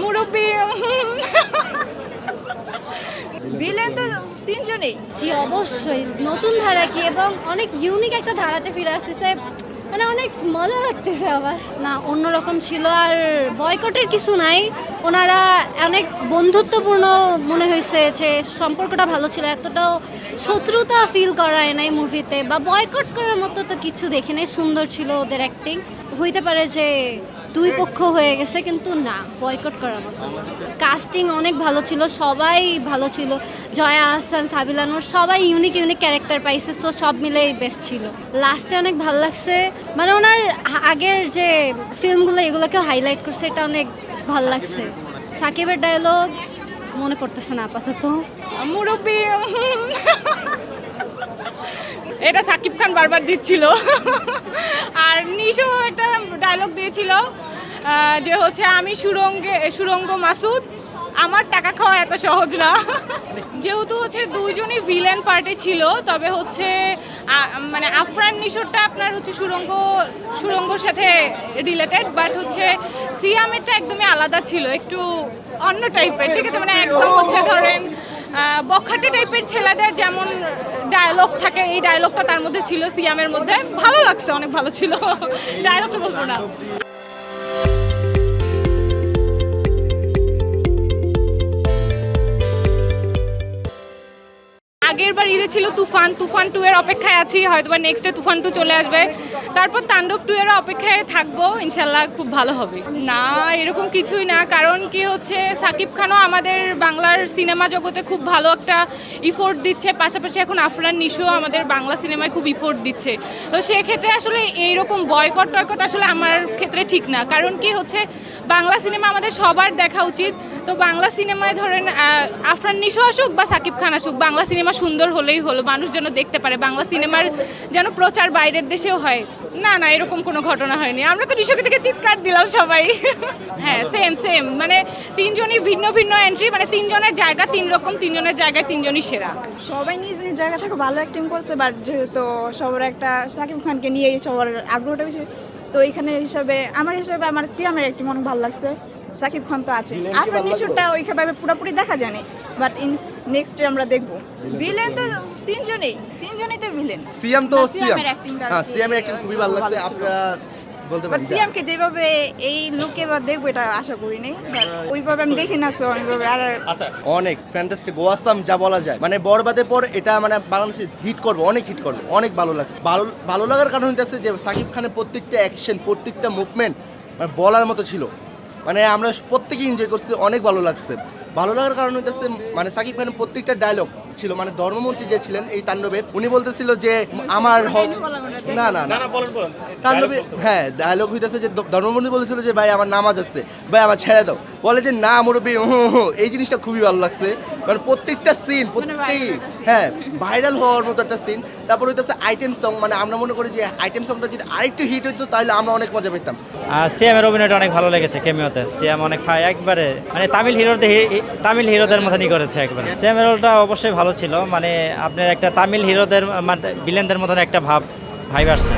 মুরব্বী ভিলেন তো তিনজনেই। জি অবশ্যই নতুন ধারা কি এবং অনেক ইউনিক একটা ধারাতে ফিরে আসতেছে, মানে অনেক মজা লাগতেছে। আবার না অন্যরকম ছিল, আর বয়কটের কিছু নাই। ওনারা অনেক বন্ধুত্বপূর্ণ মনে হয়েছে, যে সম্পর্কটা ভালো ছিল, এতটাও শত্রুতা ফিল করায় নাই মুভিতে, বা বয়কট করার মতো তো কিছু দেখে নাই। সুন্দর ছিল ওদের অ্যাক্টিং। হইতে পারে যে দুই পক্ষ হয়ে গেছে, কিন্তু না, বয়কট করার মতো। কাস্টিং অনেক ভালো ছিল, সবাই ভালো ছিল। জয়া আহসান, সাবিলা নূর, সবাই ইউনিক ইউনিক ক্যারেক্টার পাইছে, তো সব মিলেই বেস্ট ছিল। লাস্টে অনেক ভালো লাগছে, মানে ওনার আগের যে ফিল্মগুলো এগুলোকেও হাইলাইট করছে, এটা অনেক ভালো লাগছে। সাকিবের ডায়লগ মনে পড়তেছে না আপাতত। মুরব্বী এটা সাকিব খান বারবার দিচ্ছিল। আর নিশো একটা ডায়লগ দিয়েছিল যে হচ্ছে আমি সুরঙ্গ মাসুদ, আমার টাকা খাওয়া এত সহজ না। যেহেতু হচ্ছে দুইজনই ভিলেন পার্টে ছিল, তবে হচ্ছে মানে আফরান নিশোরটা আপনার হচ্ছে সুরঙ্গর সাথে রিলেটেড, বাট হচ্ছে সিয়ামেরটা একদমই আলাদা ছিল, একটু অন্য টাইপের। ঠিক আছে, মানে একদম হচ্ছে ধরেন বখাটে টাইপের ছেলেদের যেমন ডায়লগ থাকে, এই ডায়লগটা তার মধ্যে ছিল সিয়ামের মধ্যে। ভালো লাগছে, অনেক ভালো ছিল। ডায়লগটা বলবো না। আগের বার ঈদে ছিল তুফান 2 এর অপেক্ষায় আছি, হয়তো বা নেক্সটে তুফান 2 চলে আসবে, তারপর তাণ্ডব 2 এর অপেক্ষায় থাকবো, ইনশাল্লাহ খুব ভালো হবে। না এরকম কিছুই না, কারণ কি হচ্ছে সাকিব খানও আমাদের বাংলার সিনেমা জগতে খুব ভালো একটা ইফোর্ট দিচ্ছে, পাশাপাশি এখন আফরান নিশো আমাদের বাংলা সিনেমায় খুব ইফোর্ট দিচ্ছে। তো সেক্ষেত্রে আসলে এইরকম বয়কট টয়কট আসলে আমার ক্ষেত্রে ঠিক না, কারণ কি হচ্ছে বাংলা সিনেমা আমাদের সবার দেখা উচিত। তো বাংলা সিনেমায় ধরেন আফরান নিশো আসুক বা সাকিব খান আসুক, বাংলা সিনেমা সুন্দর হলেই হলো, মানুষ যেন দেখতে পারে, বাংলা সিনেমার যেন প্রচার বাইরের দেশেও হয়। না না এরকম কোনো ঘটনা হয়নি, আমরা তো নিশোকে থেকে চিৎকার দিলাম সবাই। হ্যাঁ সেম, মানে তিনজনই ভিন্ন ভিন্ন এন্ট্রি, মানে তিনজনের জায়গা তিন রকম, তিনজনের জায়গায় তিনজনই সেরা। সবাই নিজ নিজ জায়গা থেকে ভালো অ্যাক্টিং করছে, বাট যেহেতু সবার একটা সাকিব খানকে নিয়ে সবার আগ্রহটা বেশি, তো এইখানে আমার সিয়ামের অ্যাক্টিং অনেক ভালো লাগছে। সাকিব খান তো আছে, আফরান নিশোরটা ওইভাবে পুরোপুরি দেখা যায়নি, বাট নেক্সটে আমরা দেখবো। ভিলেন তো তিনজনেই তো ভিলেন। সিয়াম তো সিয়ামের অ্যাক্টিং খুবই ভালো লাগছে। আপনারা বলতে পারেন সিয়ামকে যেভাবে এই লুকে বা দেখবো এটা আশা করি নাই, ওইভাবে আমি দেখি না, অনেকভাবে আর অনেক ফ্যান্টাস্টিক ওয়াসাম যা বলা যায়। মানে বরবাদের পর এটা মানে বাংলাদেশে হিট করবে, অনেক হিট করবে, অনেক ভালো লাগছে। ভালো লাগার কারণ হচ্ছে যে সাকিব খানের প্রত্যেকটা অ্যাকশন, প্রত্যেকটা মুভমেন্ট মানে বলার মতো ছিল, মানে আমরা প্রত্যেকেই এনজয় করছি, অনেক ভালো লাগছে। ভালো লাগার কারণ হচ্ছে মানে সাকিব খানের প্রত্যেকটা ডায়লগ ছিল, মানে ধর্মমন্ত্রী যে ছিলেন এই তাণ্ডবে, উনি বলতেছিল যে আমার না তাণ্ডবে, হ্যাঁ ডায়লগ হইতেছে যে ধর্মমন্ত্রী বলেছিল যে ভাই আমার নামাজ আছে, ভাই আমার ছেড়ে দাও, বলে যে না মুরব্বী, এই জিনিসটা খুবই ভালো লাগছে। মানে প্রত্যেকটা সিন হ্যাঁ ভাইরাল হওয়ার মতো একটা সিন। তারপর হইতেছে আইটেম সং, মানে আমরা মনে করি যে আইটেম সংটা যদি আরেকটু হিট হইতো তাহলে আমরা অনেক মজা পেতাম। সিয়ামের অভিনয়টা অনেক ভালো লেগেছে কেমিওতে। সিয়াম অনেক একবারে মানে তামিল হিরোদের মতনই করেছে একবারে। সিয়ামের রোলটা অবশ্যই ভালো ছিল, মানে আপনার একটা তামিল হিরোদের ভিলেনদের মতন একটা ভাইব আসছে।